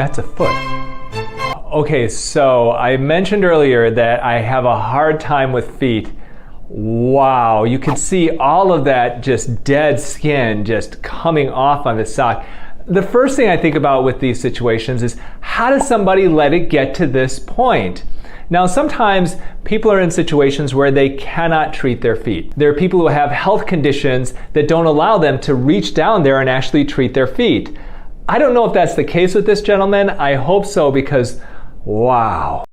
That's a foot. Okay, so I mentioned earlier that I have a hard time with feet. Wow, you can see all of that just dead skin just coming off on the sock. The first thing I think about with these situations is, how does somebody let it get to this point? Now, sometimes people are in situations where they cannot treat their feet. There are people who have health conditions that don't allow them to reach down there and actually treat their feet. I don't know if that's the case with this gentleman. I hope so, because wow.